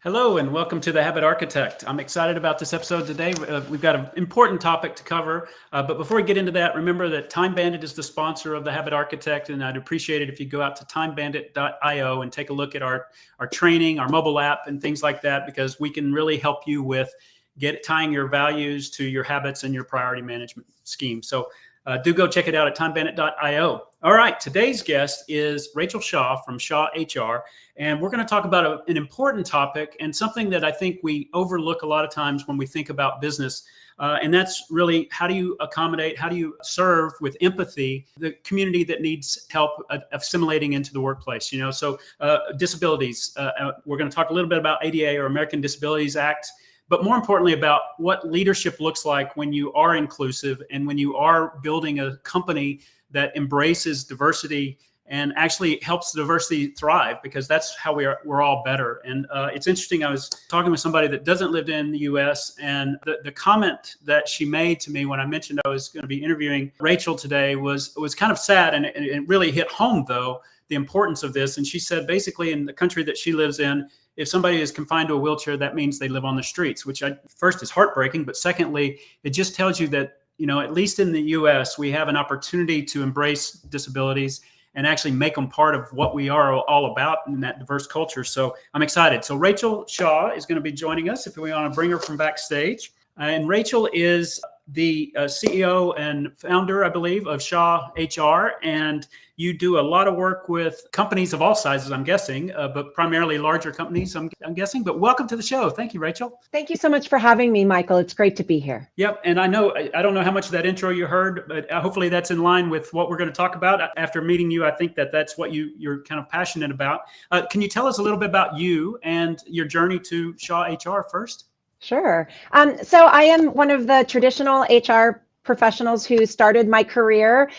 Hello and welcome to The Habit Architect. I'm excited about this episode today. We've got an important topic to cover, but before we get into that, remember that Time Bandit is the sponsor of The Habit Architect, and I'd appreciate it if you go out to timebandit.io and take a look at our training, our mobile app, and things like that, because we can really help you with tying your values to your habits and your priority management scheme. So do go check it out at timebandit.io. All right, today's guest is Rachel Shaw from Shaw HR, and we're going to talk about an important topic and something that I think we overlook a lot of times when we think about business, and that's really how do you accommodate, how do you serve with empathy the community that needs help assimilating into the workplace. So disabilities. We're going to talk a little bit about ADA, or American Disabilities Act, but more importantly about what leadership looks like when you are inclusive and when you are building a company that embraces diversity and actually helps diversity thrive, because that's how we're all better. And it's interesting, I was talking with somebody that doesn't live in the US, and the comment that she made to me when I mentioned I was going to be interviewing Rachel today was kind of sad, and it really hit home, though, the importance of this. And she said, basically, in the country that she lives in, if somebody is confined to a wheelchair, that means they live on the streets, which first is heartbreaking, but secondly, it just tells you that, at least in the US, we have an opportunity to embrace disabilities and actually make them part of what we are all about in that diverse culture. So I'm excited. So Rachel Shaw is going to be joining us if we want to bring her from backstage. And Rachel is the CEO and founder, I believe, of Shaw HR. And you do a lot of work with companies of all sizes, I'm guessing, but primarily larger companies, I'm guessing. But welcome to the show. Thank you, Rachel. Thank you so much for having me, Michael. It's great to be here. Yep. And I don't know how much of that intro you heard, but hopefully that's in line with what we're going to talk about. After meeting you, I think that's what you're kind of passionate about. Can you tell us a little bit about you and your journey to Shaw HR first? Sure. So I am one of the traditional HR professionals who started my career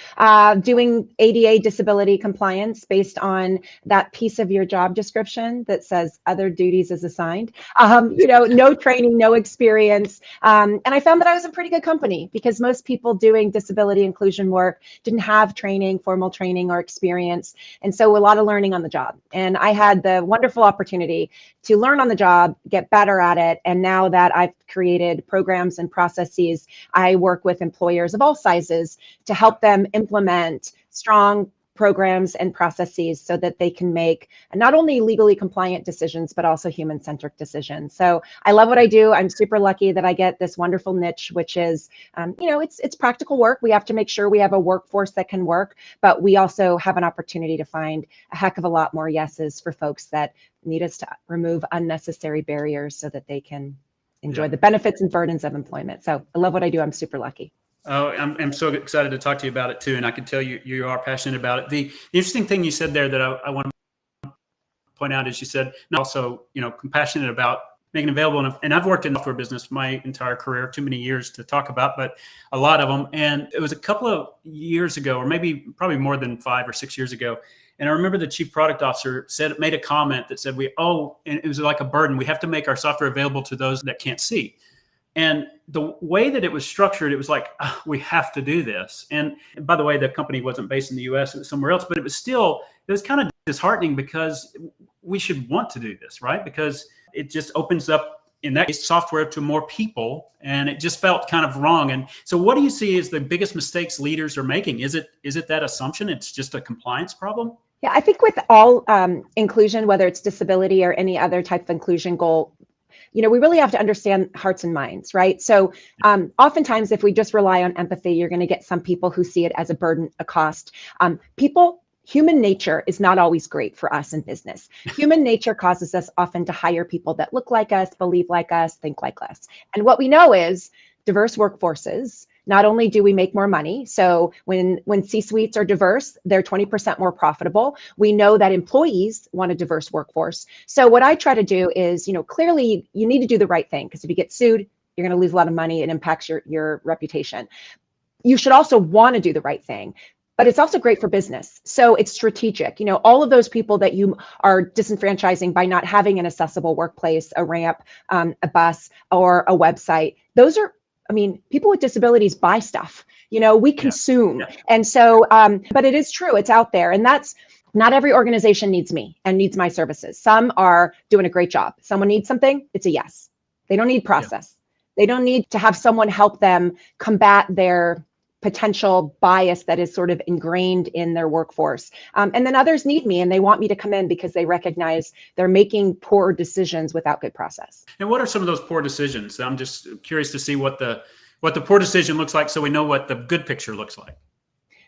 doing ADA disability compliance based on that piece of your job description that says other duties as assigned. No training, no experience. And I found that I was in pretty good company, because most people doing disability inclusion work didn't have training, formal training or experience. And so a lot of learning on the job. And I had the wonderful opportunity to learn on the job, get better at it. And now that I've created programs and processes, I work with employers of all sizes to help them implement strong programs and processes so that they can make not only legally compliant decisions, but also human-centric decisions. So I love what I do. I'm super lucky that I get this wonderful niche, which is, it's practical work. We have to make sure we have a workforce that can work, but we also have an opportunity to find a heck of a lot more yeses for folks that need us to remove unnecessary barriers so that they can enjoy the benefits and burdens of employment. So I love what I do. I'm super lucky. Oh, I'm so excited to talk to you about it too. And I can tell you are passionate about it. The interesting thing you said there that I want to point out is you said also, compassionate about making available. And I've worked in the software business my entire career, too many years to talk about, but a lot of them. And it was a couple of years ago, or probably more than 5 or 6 years ago. And I remember the chief product officer made a comment that said, and it was like a burden. We have to make our software available to those that can't see. And the way that it was structured, it was like, we have to do this. And by the way, the company wasn't based in the US, it was somewhere else, but it was kind of disheartening, because we should want to do this, right? Because it just opens up, in that case, software to more people, and it just felt kind of wrong. And so what do you see as the biggest mistakes leaders are making? Is it that assumption it's just a compliance problem? Yeah, I think with all inclusion, whether it's disability or any other type of inclusion goal, we really have to understand hearts and minds, right? So oftentimes, if we just rely on empathy, you're going to get some people who see it as a burden, a cost. Human nature is not always great for us in business. Human nature causes us often to hire people that look like us, believe like us, think like us. And what we know is diverse workforces. Not only do we make more money, so when C-suites are diverse, they're 20% more profitable. We know that employees want a diverse workforce. So what I try to do is, clearly you need to do the right thing, because if you get sued, you're going to lose a lot of money. It impacts your reputation. You should also want to do the right thing, but it's also great for business. So it's strategic. All of those people that you are disenfranchising by not having an accessible workplace, a ramp, a bus, or a website, those are, people with disabilities buy stuff, we consume. Yeah. And so, but it is true, it's out there. And that's Not every organization needs me and needs my services. Some are doing a great job. Someone needs something, it's a yes. They don't need Yeah. process. They don't need to have someone help them combat their potential bias that is sort of ingrained in their workforce. And then others need me and they want me to come in because they recognize they're making poor decisions without good process. And what are some of those poor decisions? I'm just curious to see what the poor decision looks like, so we know what the good picture looks like.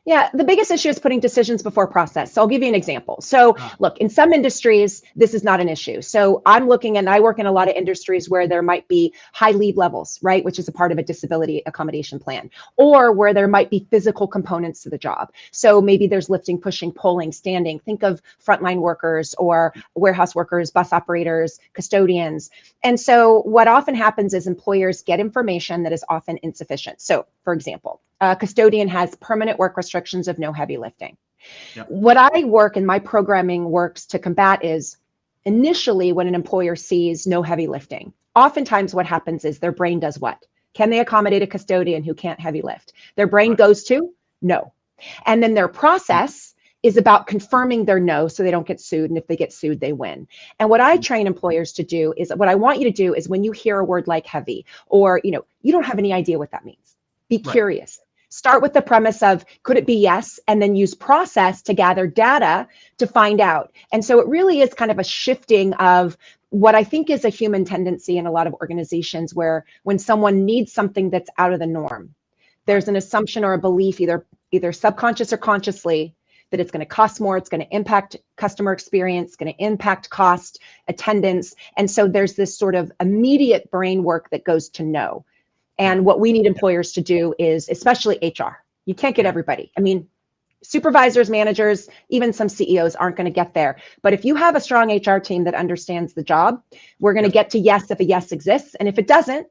Yeah, the biggest issue is putting decisions before process. So I'll give you an example. So look, in some industries, this is not an issue. So I'm looking, and I work in a lot of industries where there might be high lead levels, right? Which is a part of a disability accommodation plan, or where there might be physical components to the job. So maybe there's lifting, pushing, pulling, standing. Think of frontline workers or warehouse workers, bus operators, custodians. And so what often happens is employers get information that is often insufficient. So for example, a custodian has permanent work restrictions of no heavy lifting. Yep. What I work and my programming works to combat is initially when an employer sees no heavy lifting, oftentimes what happens is their brain does what? Can they accommodate a custodian who can't heavy lift? Their brain goes to no. And then their process is about confirming their no so they don't get sued. And if they get sued, they win. And what I train employers to do is, what I want you to do is when you hear a word like heavy, or you don't have any idea what that means, be curious. Start with the premise of, could it be yes? And then use process to gather data to find out. And so it really is kind of a shifting of what I think is a human tendency in a lot of organizations, where when someone needs something that's out of the norm, there's an assumption or a belief, either subconscious or consciously, that it's going to cost more, it's going to impact customer experience, it's going to impact cost, attendance. And so there's this sort of immediate brain work that goes to no. And what we need employers to do is, especially HR, you can't get everybody. I mean, supervisors, managers, even some CEOs aren't going to get there. But if you have a strong HR team that understands the job, we're going to get to yes if a yes exists. And if it doesn't,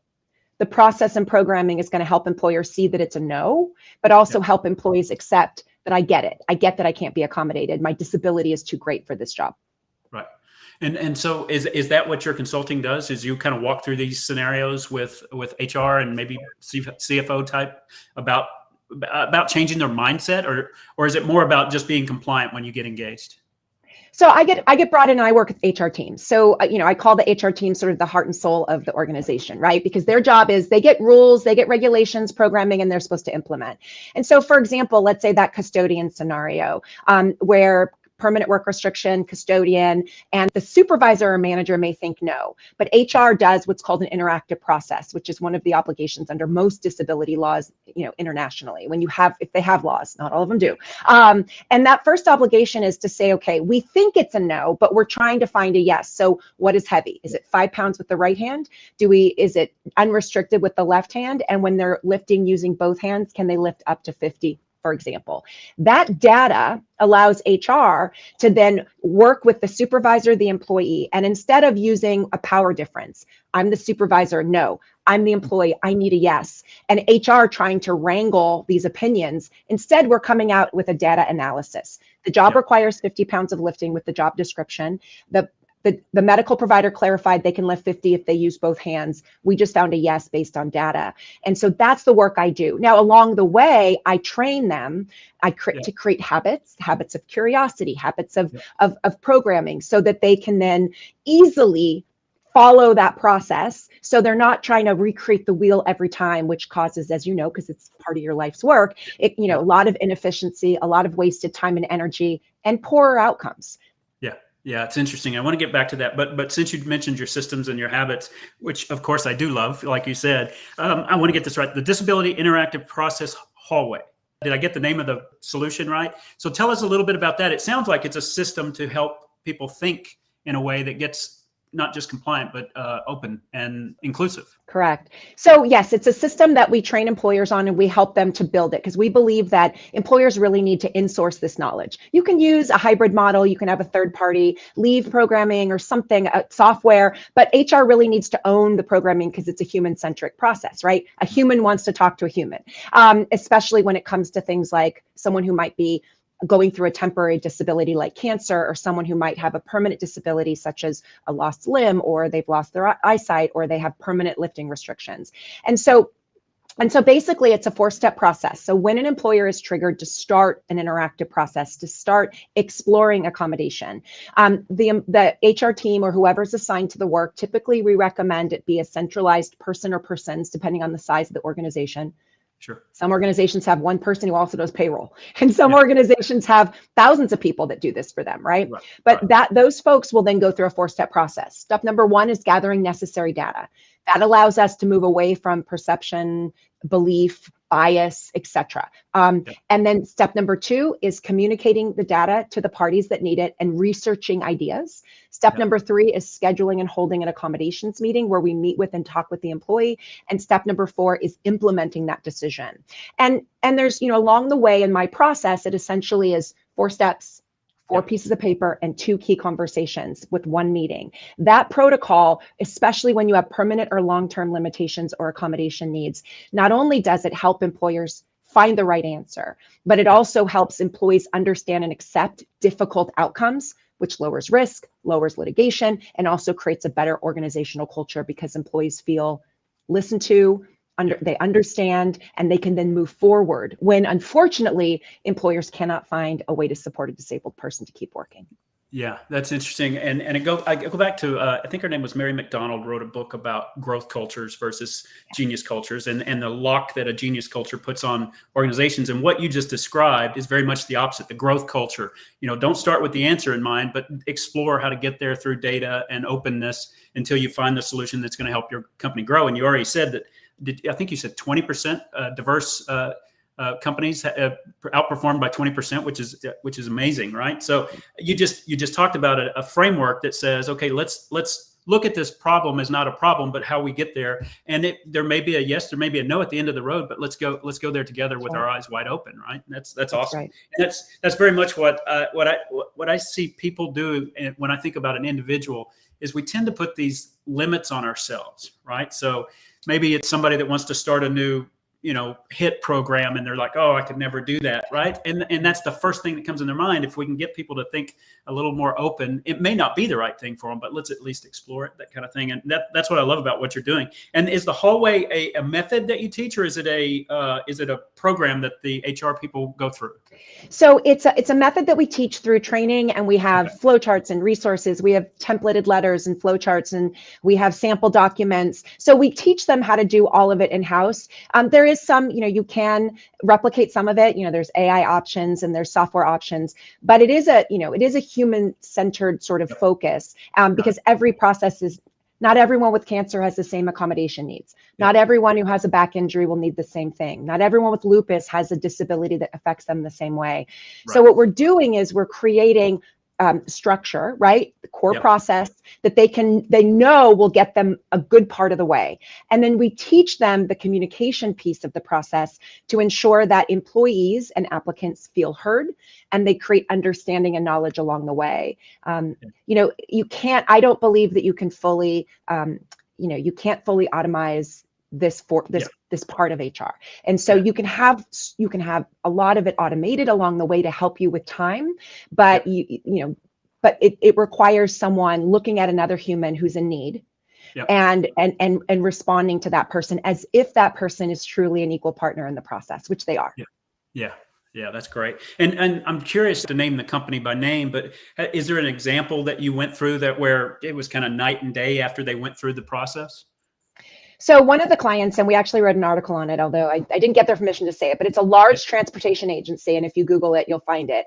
the process and programming is going to help employers see that it's a no, but also help employees accept that I get it. I get that I can't be accommodated. My disability is too great for this job. Right. And so is that what your consulting does? Is you kind of walk through these scenarios with HR and maybe CFO type about changing their mindset, or is it more about just being compliant when you get engaged? So I get brought in and I work with HR teams. So, I call the HR team sort of the heart and soul of the organization, right? Because their job is they get rules, they get regulations, programming, and they're supposed to implement. And so, for example, let's say that custodian scenario where permanent work restriction, custodian, and the supervisor or manager may think no, but HR does what's called an interactive process, which is one of the obligations under most disability laws, internationally, if they have laws, not all of them do. And that first obligation is to say, okay, we think it's a no, but we're trying to find a yes. So what is heavy? Is it 5 pounds with the right hand? Is it unrestricted with the left hand? And when they're lifting using both hands, can they lift up to 50? For example, that data allows HR to then work with the supervisor, the employee, and instead of using a power difference, I'm the supervisor, no, I'm the employee, I need a yes, and HR trying to wrangle these opinions, instead we're coming out with a data analysis. The job requires 50 pounds of lifting with the job description. The medical provider clarified they can lift 50 if they use both hands. We just found a yes based on data. And so that's the work I do. Now, along the way, I train them to create habits of curiosity, habits of programming, so that they can then easily follow that process. So they're not trying to recreate the wheel every time, which causes, as you know, because it's part of your life's work, a lot of inefficiency, a lot of wasted time and energy, and poorer outcomes. Yeah, it's interesting. I want to get back to that, but since you mentioned your systems and your habits, which of course I do love, like you said, I want to get this right. The Disability Interactive Process Hallway. Did I get the name of the solution right? So tell us a little bit about that. It sounds like it's a system to help people think in a way that gets not just compliant, but open and inclusive. Correct. So yes, it's a system that we train employers on and we help them to build it, because we believe that employers really need to insource this knowledge. You can use a hybrid model, you can have a third party leave programming or something, software, but HR really needs to own the programming because it's a human-centric process, right? A human wants to talk to a human, especially when it comes to things like someone who might be going through a temporary disability like cancer, or someone who might have a permanent disability such as a lost limb, or they've lost their eyesight, or they have permanent lifting restrictions. And so And so basically it's a 4-step process. So when an employer is triggered to start an interactive process, to start exploring accommodation, the HR team or whoever's assigned to the work, typically we recommend it be a centralized person or persons, depending on the size of the organization. Sure. Some organizations have one person who also does payroll, and some Yeah. organizations have thousands of people that do this for them, right? Right. But Right. those folks will then go through a 4-step process. Step number 1 is gathering necessary data. That allows us to move away from perception, belief, bias, etc. Yeah. And then step number 2 is communicating the data to the parties that need it and researching ideas. Step Yeah. number 3 is scheduling and holding an accommodations meeting where we meet with and talk with the employee. And step number 4 is implementing that decision. And there's, along the way in my process, it essentially is 4 steps, 4 Yeah. pieces of paper, and 2 key conversations with 1 meeting. That protocol, especially when you have permanent or long-term limitations or accommodation needs, not only does it help employers find the right answer, but it Yeah. also helps employees understand and accept difficult outcomes, which lowers risk, lowers litigation, and also creates a better organizational culture because employees feel listened to, Yeah. they understand, and they can then move forward when unfortunately employers cannot find a way to support a disabled person to keep working. Yeah, that's interesting. And I go back to I think her name was Mary McDonald, wrote a book about growth cultures versus genius cultures, and the lock that a genius culture puts on organizations. And what you just described is very much the opposite. The growth culture, don't start with the answer in mind, but explore how to get there through data and openness until you find the solution that's going to help your company grow. And you already said that. I think you said 20% diverse companies outperformed by 20%, which is amazing, right? So you just talked about a framework that says, okay, let's look at this problem as not a problem, but how we get there. And there may be a yes, there may be a no at the end of the road, but let's go there together with our eyes wide open, right? And that's awesome. Right. And that's very much what I see people do. And when I think about an individual, is we tend to put these limits on ourselves, right? So maybe it's somebody that wants to start a new hit program, and they're like, oh, I could never do that, right? And that's the first thing that comes in their mind. If we can get people to think a little more open, it may not be the right thing for them, but let's at least explore it, that kind of thing. And that's what I love about what you're doing. And is the hallway a method that you teach, or is it a program that the HR people go through? So it's a method that we teach through training, and we have flowcharts and resources. We have templated letters and flowcharts, and we have sample documents. So we teach them how to do all of it in-house. There is some, you can replicate some of it. There's AI options and there's software options, but it is a human-centered sort of focus, because every process is. Not everyone with cancer has the same accommodation needs. Not everyone who has a back injury will need the same thing. Not everyone with lupus has a disability that affects them the same way. So what we're doing is we're creating structure, right? The core process that they know will get them a good part of the way. And then we teach them the communication piece of the process to ensure that employees and applicants feel heard, and they create understanding and knowledge along the way. I don't believe that you can fully, you can't fully automize this part of HR. And so you can have a lot of it automated along the way to help you with time, but but it requires someone looking at another human who's in need and responding to that person as if that person is truly an equal partner in the process, which they are. Yeah, that's great. And I'm curious to name the company by name, but is there an example that you went through where it was kind of night and day after they went through the process? So one of the clients, and we actually wrote an article on it, although I didn't get their permission to say it, but it's a large transportation agency. And if you Google it, you'll find it.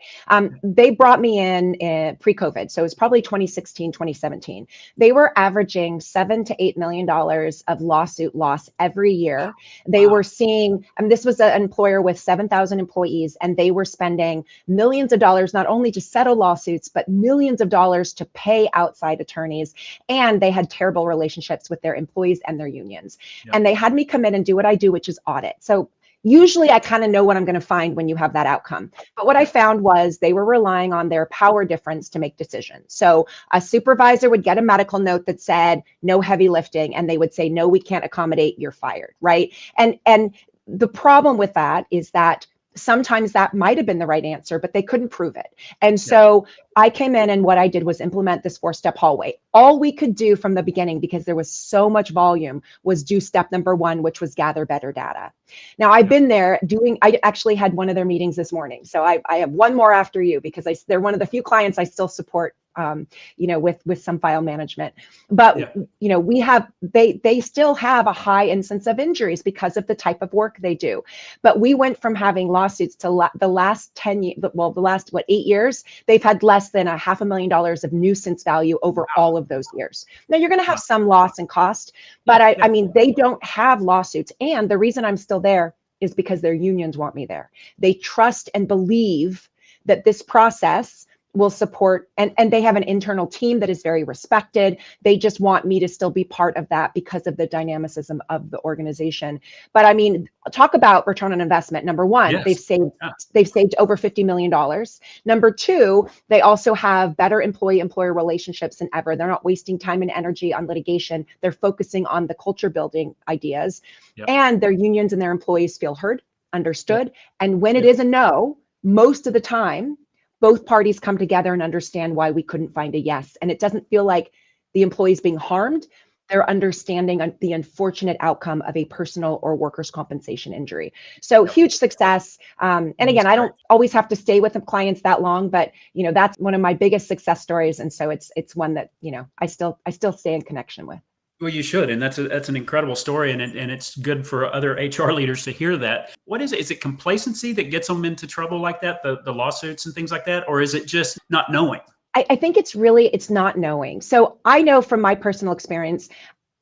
They brought me in pre-COVID. So it was probably 2016, 2017. They were averaging $7 to $8 million of lawsuit loss every year. They were seeing, this was an employer with 7,000 employees, and they were spending millions of dollars, not only to settle lawsuits, but millions of dollars to pay outside attorneys. And they had terrible relationships with their employees and their unions. And they had me come in and do what I do, which is audit. So usually I kind of know what I'm going to find when you have that outcome. But what I found was they were relying on their power difference to make decisions. So a supervisor would get a medical note that said, no heavy lifting. And they would say, no, we can't accommodate, you're fired, right? And the problem with that is that sometimes that might have been the right answer, but they couldn't prove it. And so I came in, and what I did was implement this 4-step hallway. All we could do from the beginning, because there was so much volume, was do step number 1, which was gather better data. Now, I've been there I actually had one of their meetings this morning. So I have one more after you, because they're one of the few clients I still support, with some file management. But, they still have a high incidence of injuries because of the type of work they do. But we went from having lawsuits to the last 10 years, the last, 8 years, they've had less than $500,000 of nuisance value over all of those years. Now, you're going to have some loss and cost, but I mean, they don't have lawsuits. And the reason I'm still there is because their unions want me there. They trust and believe that this process will support, and they have an internal team that is very respected. They just want me to still be part of that because of the dynamicism of the organization. But I mean, talk about return on investment. Number one, they've saved over $50 million. Number two, they also have better employee-employer relationships than ever. They're not wasting time and energy on litigation. They're focusing on the culture building ideas, and their unions and their employees feel heard, understood. And when it is a no, most of the time, both parties come together and understand why we couldn't find a yes. And it doesn't feel like the employees being harmed. They're understanding the unfortunate outcome of a personal or workers' compensation injury. So huge success. And again, I don't always have to stay with the clients that long, but that's one of my biggest success stories. And so it's one that, I still stay in connection with. Well, you should, and that's an incredible story, and it's good for other HR leaders to hear that. What is it? Is it complacency that gets them into trouble like that, the lawsuits and things like that, or is it just not knowing? I think it's not knowing. So I know from my personal experience,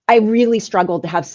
I really struggled to have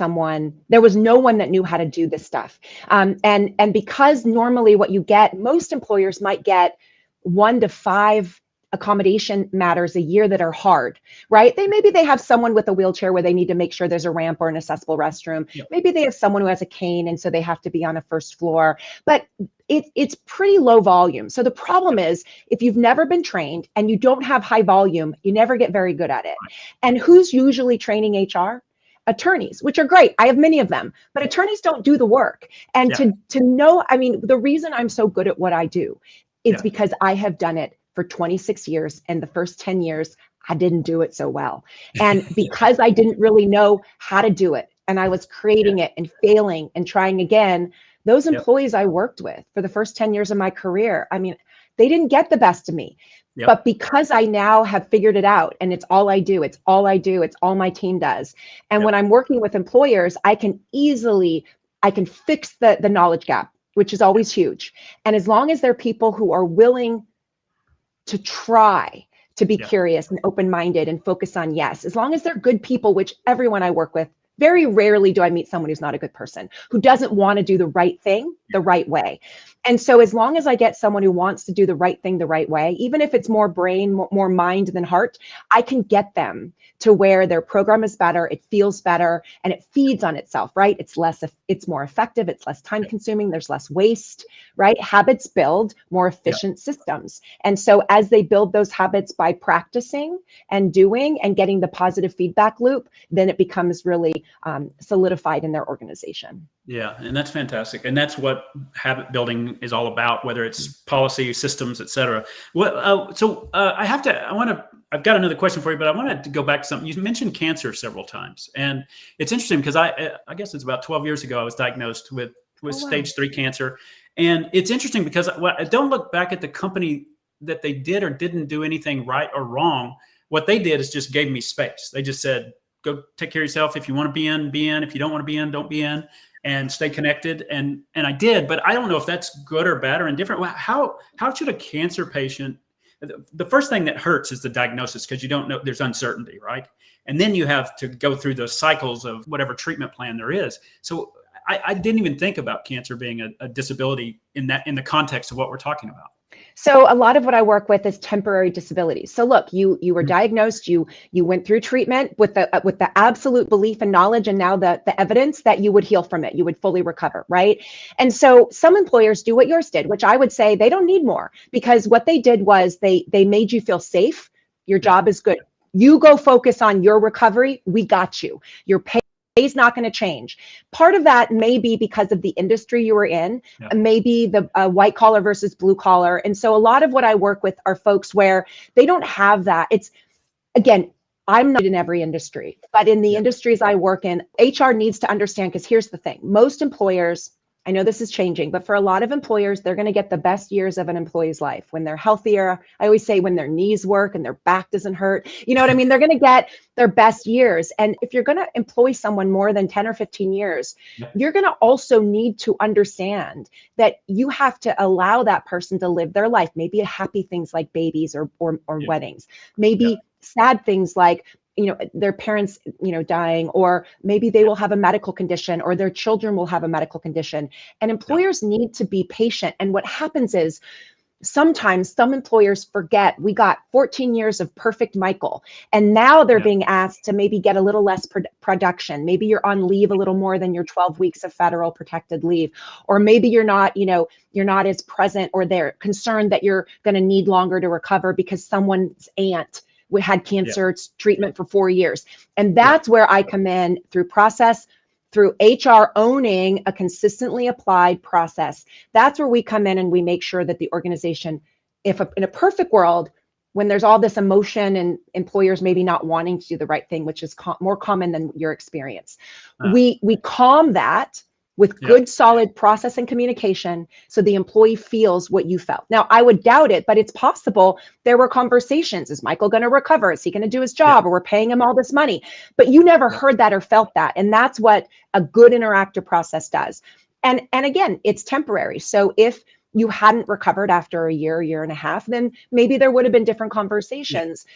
there was no one that knew how to do this stuff. And because normally what you get, most employers might get 1 to 5 accommodation matters a year that are hard, right? Maybe they have someone with a wheelchair where they need to make sure there's a ramp or an accessible restroom. Maybe they have someone who has a cane, and so they have to be on a first floor, but it's pretty low volume. So the problem is, if you've never been trained and you don't have high volume, you never get very good at it. And who's usually training HR? Attorneys, which are great. I have many of them, but attorneys don't do the work. And to know, I mean, the reason I'm so good at what I do is because I have done it for 26 years. And the first 10 years, I didn't do it so well. And because I didn't really know how to do it, and I was creating it and failing and trying again, those employees I worked with for the first 10 years of my career, I mean, they didn't get the best of me. But because I now have figured it out, and it's all I do, it's all my team does. And when I'm working with employers, I can fix the knowledge gap, which is always huge. And as long as they're people who are willing to try to be curious and open-minded and focus on yes, as long as they're good people, which everyone I work with, very rarely do I meet someone who's not a good person, who doesn't want to do the right thing the right way. And so as long as I get someone who wants to do the right thing the right way, even if it's more brain, more mind than heart, I can get them to where their program is better, it feels better, and it feeds on itself, right? It's more effective, it's less time consuming, there's less waste, right? Habits build more efficient systems. And so as they build those habits by practicing and doing and getting the positive feedback loop, then it becomes really solidified in their organization. Yeah, and that's fantastic. And that's what habit building is all about, whether it's policy, systems, et cetera. Well, I've got another question for you, but I wanted to go back to something. You mentioned cancer several times. And it's interesting because I guess it's about 12 years ago, I was diagnosed with stage 3 cancer. And it's interesting because I don't look back at the company that they did or didn't do anything right or wrong. What they did is just gave me space. They just said, go take care of yourself. If you want to be in, be in. If you don't want to be in, don't be in, and stay connected. And I did, but I don't know if that's good or bad or indifferent. How should a cancer patient, the first thing that hurts is the diagnosis, because you don't know, there's uncertainty, right? And then you have to go through those cycles of whatever treatment plan there is. So I didn't even think about cancer being a disability in the context of what we're talking about. So a lot of what I work with is temporary disabilities. So look, you were diagnosed, you went through treatment with the absolute belief and knowledge, and now the evidence that you would heal from it, you would fully recover, right? And so some employers do what yours did, which I would say they don't need more, because what they did was they made you feel safe. Your job is good. You go focus on your recovery. We got you. You're paid pay's not going to change. Part of that may be because of the industry you were in, maybe the white collar versus blue collar. And so a lot of what I work with are folks where they don't have that. It's, again, I'm not in every industry, but in the industries I work in, HR needs to understand, because here's the thing. Most employers, I know this is changing, but for a lot of employers, they're going to get the best years of an employee's life when they're healthier. I always say when their knees work and their back doesn't hurt. You know what I mean? They're going to get their best years. And if you're going to employ someone more than 10 or 15 years, you're going to also need to understand that you have to allow that person to live their life. Maybe happy things like babies or weddings, maybe sad things like, you know, their parents, you know, dying, or maybe they will have a medical condition, or their children will have a medical condition. And employers need to be patient. And what happens is sometimes some employers forget we got 14 years of perfect Michael, and now they're being asked to maybe get a little less production. Maybe you're on leave a little more than your 12 weeks of federal protected leave, or maybe you're not, you know, you're not as present, or they're concerned that you're going to need longer to recover because someone's aunt had cancer treatment for 4 years. And that's where I come in through process, through HR owning a consistently applied process. That's where we come in and we make sure that the organization, in a perfect world, when there's all this emotion and employers maybe not wanting to do the right thing, which is more common than your experience, we calm that with good, solid process and communication, so the employee feels what you felt. Now, I would doubt it, but it's possible there were conversations. Is Michael going to recover? Is he going to do his job? Or we're paying him all this money? But you never heard that or felt that. And that's what a good interactive process does. And again, it's temporary. So if you hadn't recovered after a year and a half, then maybe there would have been different conversations.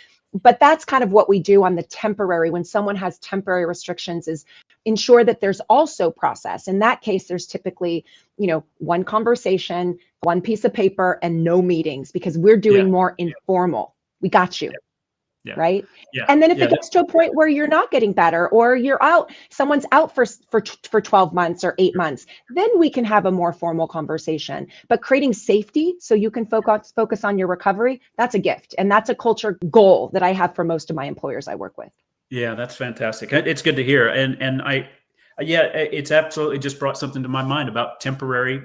But that's kind of what we do on the temporary, when someone has temporary restrictions, is ensure that there's also process. In that case, there's typically, you know, one conversation, one piece of paper, and no meetings, because we're doing more informal. We got you. Right. And then if it gets to a point where you're not getting better, or you're out, someone's out for 12 months or 8 months, then we can have a more formal conversation. But creating safety so you can focus on your recovery, that's a gift. And that's a culture goal that I have for most of my employers I work with. Yeah, that's fantastic. It's good to hear. And it's absolutely just brought something to my mind about temporary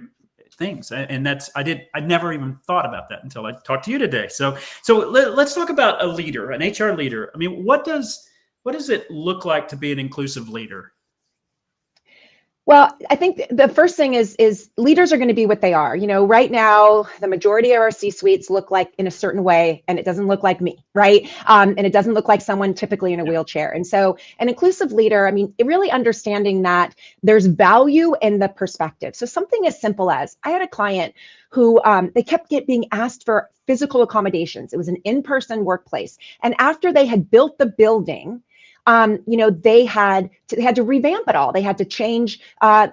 things. And I never even thought about that until I talked to you today. So let's talk about a leader, an HR leader. I mean, what does it look like to be an inclusive leader? Well, I think the first thing is leaders are going to be what they are. You know, right now, the majority of our C-suites look like in a certain way, and it doesn't look like me, right? And it doesn't look like someone typically in a wheelchair. And so an inclusive leader, I mean, really understanding that there's value in the perspective. So something as simple as, I had a client who they kept being asked for physical accommodations. It was an in-person workplace. And after they had built the building, you know, they had to revamp it all. They had to change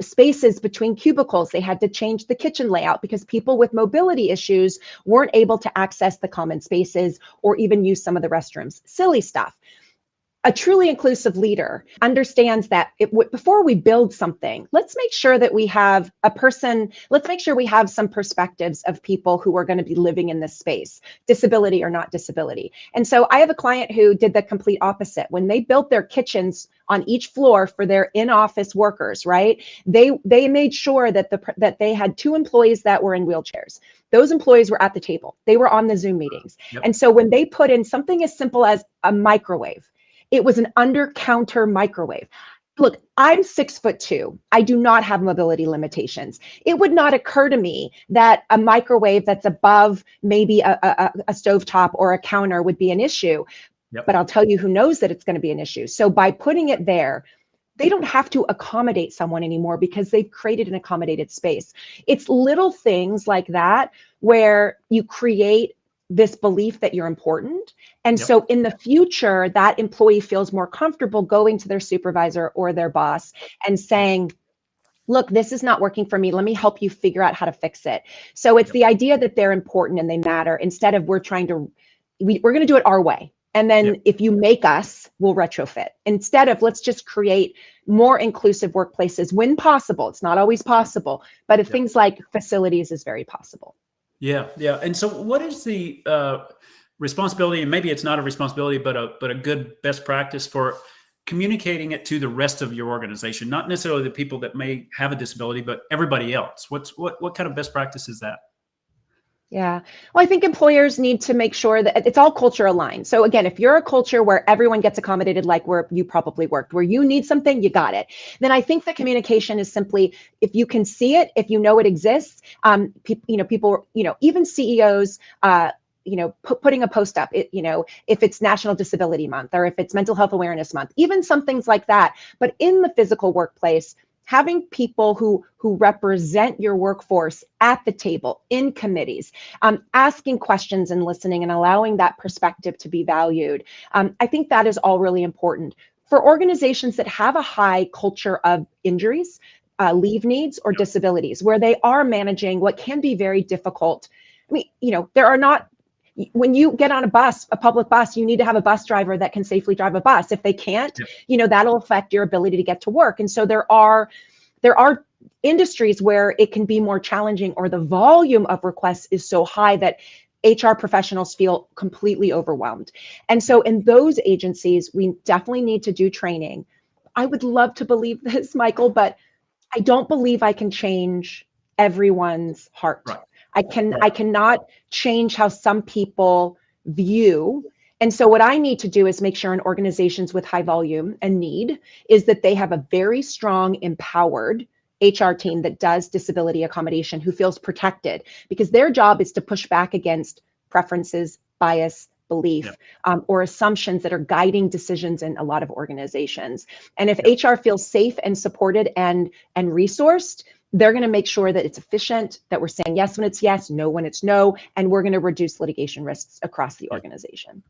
spaces between cubicles. They had to change the kitchen layout because people with mobility issues weren't able to access the common spaces or even use some of the restrooms. Silly stuff. A truly inclusive leader understands that before we build something, let's make sure that we have let's make sure we have some perspectives of people who are going to be living in this space, disability or not disability. And so I have a client who did the complete opposite. When they built their kitchens on each floor for their in-office workers, right? They made sure that they had 2 employees that were in wheelchairs. Those employees were at the table. They were on the Zoom meetings. And so when they put in something as simple as a microwave, it was an under-counter microwave. Look, I'm 6'2". I do not have mobility limitations. It would not occur to me that a microwave that's above maybe a stovetop or a counter would be an issue. But I'll tell you who knows that it's going to be an issue. So by putting it there, they don't have to accommodate someone anymore because they've created an accommodated space. It's little things like that where you create this belief that you're important. And so in the future, that employee feels more comfortable going to their supervisor or their boss and saying, look, this is not working for me. Let me help you figure out how to fix it. So it's the idea that they're important and they matter, instead of we're going to do it our way. And then if you make us, we'll retrofit. Instead of, let's just create more inclusive workplaces when possible. It's not always possible, but if things like facilities is very possible. Yeah. And so what is the responsibility, and maybe it's not a responsibility, but a good best practice for communicating it to the rest of your organization, not necessarily the people that may have a disability, but everybody else? What kind of best practice is that? Yeah. Well, I think employers need to make sure that it's all culture aligned. So again, if you're a culture where everyone gets accommodated, like where you probably worked, where you need something, you got it, then I think the communication is simply, if you can see it, if you know it exists, people, even CEOs, putting a post up, if it's National Disability Month or if it's Mental Health Awareness Month, even some things like that. But in the physical workplace, having people who represent your workforce at the table in committees, asking questions and listening and allowing that perspective to be valued. I think that is all really important for organizations that have a high culture of injuries, leave needs, or disabilities, where they are managing what can be very difficult. I mean, there are not, when you get on a public bus, you need to have a bus driver that can safely drive a bus. If they can't, that'll affect your ability to get to work. And so there are industries where it can be more challenging, or the volume of requests is so high that HR professionals feel completely overwhelmed. And so in those agencies, we definitely need to do training. I would love to believe this, Michael, but I don't believe I can change everyone's heart. Right. I cannot change how some people view. And so what I need to do is make sure in organizations with high volume and need is that they have a very strong, empowered HR team that does disability accommodation, who feels protected, because their job is to push back against preferences, bias, belief, or assumptions that are guiding decisions in a lot of organizations. And if HR feels safe and supported and resourced, they're going to make sure that it's efficient, that we're saying yes when it's yes, no when it's no, and we're going to reduce litigation risks across the organization.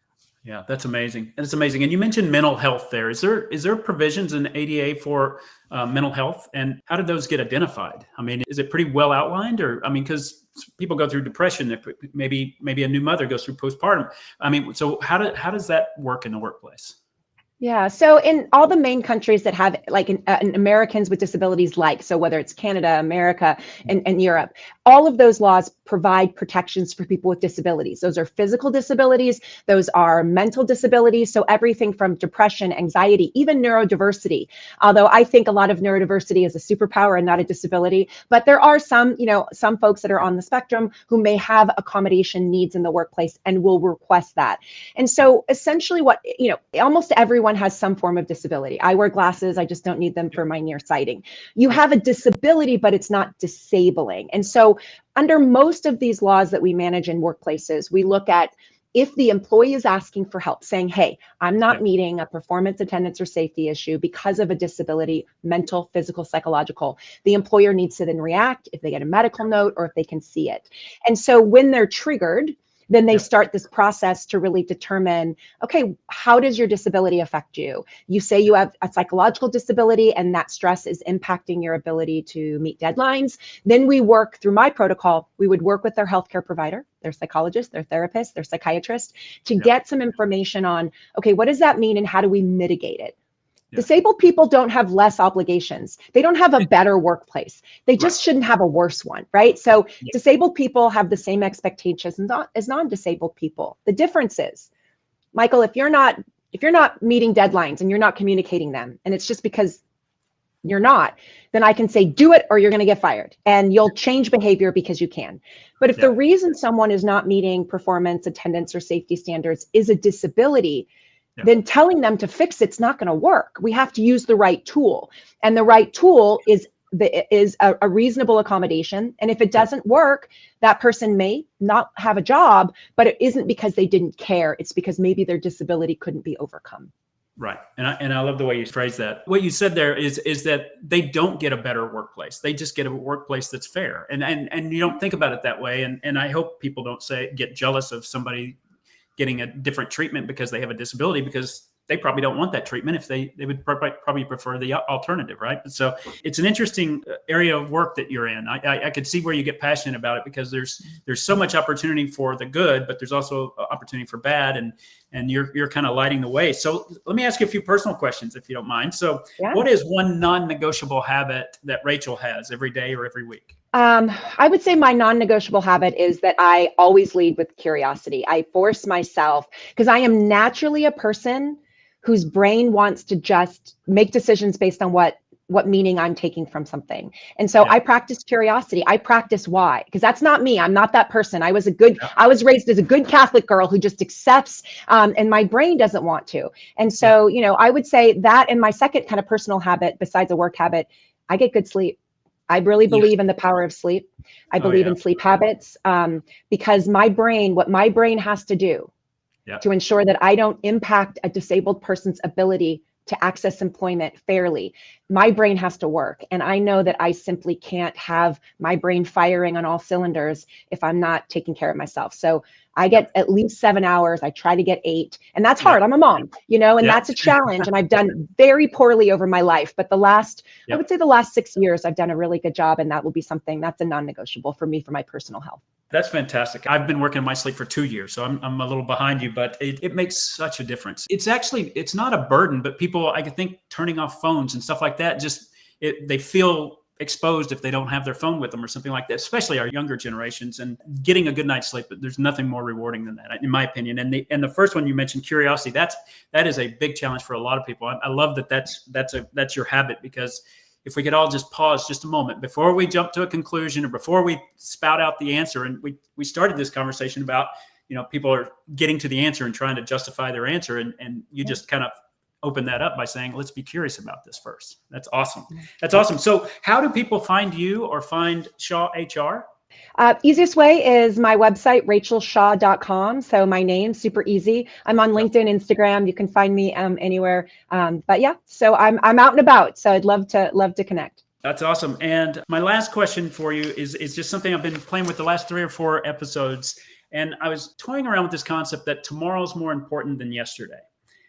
Yeah, that's amazing. That's amazing. And you mentioned mental health there. Is there provisions in ADA for mental health, and how did those get identified? I mean, is it pretty well outlined, or, I mean, because people go through depression, maybe a new mother goes through postpartum. I mean, so how does that work in the workplace? Yeah, so in all the main countries that have like Americans with disabilities, so whether it's Canada, America, and Europe, all of those laws provide protections for people with disabilities. Those are physical disabilities, those are mental disabilities, so everything from depression, anxiety, even neurodiversity. Although I think a lot of neurodiversity is a superpower and not a disability, but there are some folks that are on the spectrum who may have accommodation needs in the workplace and will request that. And so essentially almost everyone has some form of disability. I wear glasses, I just don't need them for my nearsighting. You have a disability, but it's not disabling. And so under most of these laws that we manage in workplaces, we look at if the employee is asking for help, saying, hey, I'm not meeting a performance, attendance, or safety issue because of a disability, mental, physical, psychological, the employer needs to then react if they get a medical note or if they can see it. And so when they're triggered, then they start this process to really determine, okay, how does your disability affect you? You say you have a psychological disability and that stress is impacting your ability to meet deadlines. Then we work through my protocol. We would work with their healthcare provider, their psychologist, their therapist, their psychiatrist to get some information on, okay, what does that mean and how do we mitigate it? Disabled people don't have less obligations. They don't have a better workplace. They just shouldn't have a worse one, right? So disabled people have the same expectations as non-disabled people. The difference is, Michael, if you're not meeting deadlines and you're not communicating them, and it's just because you're not, then I can say, do it or you're going to get fired, and you'll change behavior because you can. But if the reason someone is not meeting performance, attendance, or safety standards is a disability, then telling them to fix it's not going to work. We have to use the right tool. And the right tool is a reasonable accommodation. And if it doesn't work, that person may not have a job, but it isn't because they didn't care. It's because maybe their disability couldn't be overcome. Right. And I love the way you phrase that. What you said there is that they don't get a better workplace. They just get a workplace that's fair. And you don't think about it that way. And I hope people don't get jealous of somebody getting a different treatment because they have a disability, because they probably don't want that treatment. If they would probably prefer the alternative, right? So it's an interesting area of work that you're in. I could see where you get passionate about it, because there's so much opportunity for the good, but there's also opportunity for bad, and you're kind of lighting the way. So let me ask you a few personal questions, if you don't mind. So what is one non-negotiable habit that Rachel has every day or every week? I would say my non-negotiable habit is that I always lead with curiosity. I force myself, because I am naturally a person whose brain wants to just make decisions based on what meaning I'm taking from something. And so Yeah. I practice curiosity. I practice why, because that's not me. I'm not that person. I was raised as a good Catholic girl who just accepts, and my brain doesn't want to. And so, I would say that, and my second kind of personal habit besides a work habit, I get good sleep. I really Yeah. believe in the power of sleep. I Oh, believe yeah. in sleep habits, because what my brain has to do Yeah. to ensure that I don't impact a disabled person's ability to access employment fairly. My brain has to work. And I know that I simply can't have my brain firing on all cylinders if I'm not taking care of myself. So I get at least 7 hours. I try to get 8. And that's hard. Yep. I'm a mom, and Yep. that's a challenge. And I've done very poorly over my life. But I Yep. would say the last 6 years, I've done a really good job. And that will be something that's a non-negotiable for me for my personal health. That's fantastic. I've been working on my sleep for 2 years, so I'm a little behind you, but it makes such a difference. It's not a burden, but people, I think turning off phones and stuff like that, they feel exposed if they don't have their phone with them or something like that, especially our younger generations. And getting a good night's sleep, but there's nothing more rewarding than that, in my opinion. And the first one you mentioned, curiosity, that is a big challenge for a lot of people. I love that that's your habit, because if we could all just pause just a moment before we jump to a conclusion or before we spout out the answer. And we started this conversation about, people are getting to the answer and trying to justify their answer. And you just kind of open that up by saying, let's be curious about this first. That's awesome. That's awesome. So how do people find you or find Shaw HR? Easiest way is my website, rachelshaw.com. So my name, super easy. I'm on LinkedIn, Instagram. You can find me anywhere. But yeah, so I'm out and about. So I'd love to connect. That's awesome. And my last question for you is just something I've been playing with the last 3 or 4 episodes. And I was toying around with this concept that tomorrow's more important than yesterday.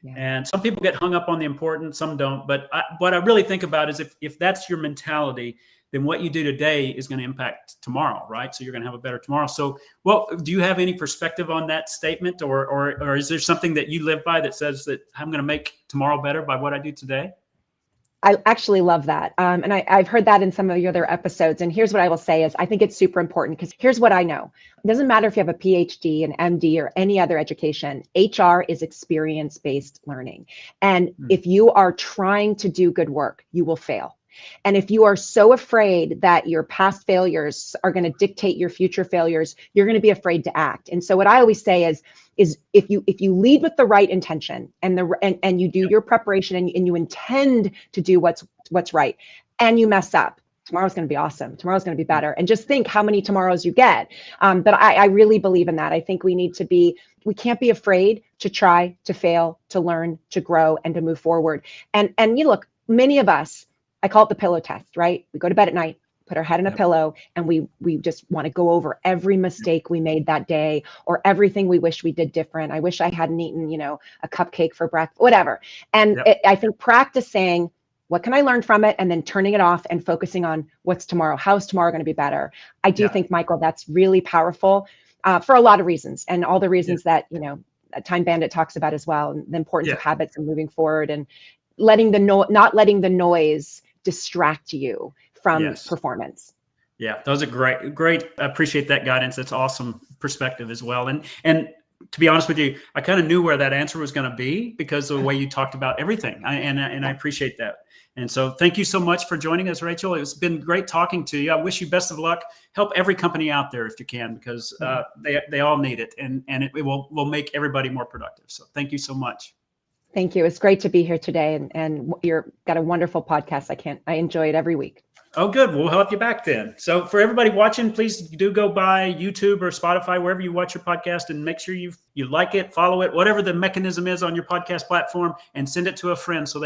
Yeah. And some people get hung up on the important, some don't. But what I really think about is if that's your mentality, then what you do today is going to impact tomorrow, right? So you're going to have a better tomorrow. So, do you have any perspective on that statement, or is there something that you live by that says that I'm going to make tomorrow better by what I do today? I actually love that. And I've heard that in some of your other episodes. And here's what I will say is I think it's super important, because here's what I know. It doesn't matter if you have a PhD, an MD, or any other education. HR is experience-based learning. And if you are trying to do good work, you will fail. And if you are so afraid that your past failures are going to dictate your future failures, you're going to be afraid to act. And so what I always say is if you lead with the right intention and you do your preparation and you intend to do what's right, and you mess up, tomorrow's going to be awesome. Tomorrow's going to be better. And just think how many tomorrows you get. But I really believe in that. I think we can't be afraid to try, to fail, to learn, to grow, and to move forward. And look, many of us, I call it the pillow test, right? We go to bed at night, put our head in a pillow, and we just want to go over every mistake we made that day, or everything we wish we did different. I wish I hadn't eaten, a cupcake for breakfast, whatever. And I think practicing, what can I learn from it? And then turning it off and focusing on what's tomorrow. How's tomorrow going to be better? I do think, Michael, that's really powerful for a lot of reasons, and all the reasons that, Time Bandit talks about as well, and the importance of habits and moving forward, and not letting the noise distract you from performance. Yeah, those are great. I appreciate that guidance. That's awesome perspective as well. And to be honest with you, I kind of knew where that answer was going to be because of the way you talked about everything. I appreciate that. And so thank you so much for joining us, Rachel. It's been great talking to you. I wish you best of luck. Help every company out there if you can, because they all need it, and it will make everybody more productive. So thank you so much. Thank you. It's great to be here today, and you've got a wonderful podcast. I enjoy it every week. Oh, good. We'll help you back then. So for everybody watching, please do go by YouTube or Spotify, wherever you watch your podcast, and make sure you like it, follow it, whatever the mechanism is on your podcast platform, and send it to a friend so they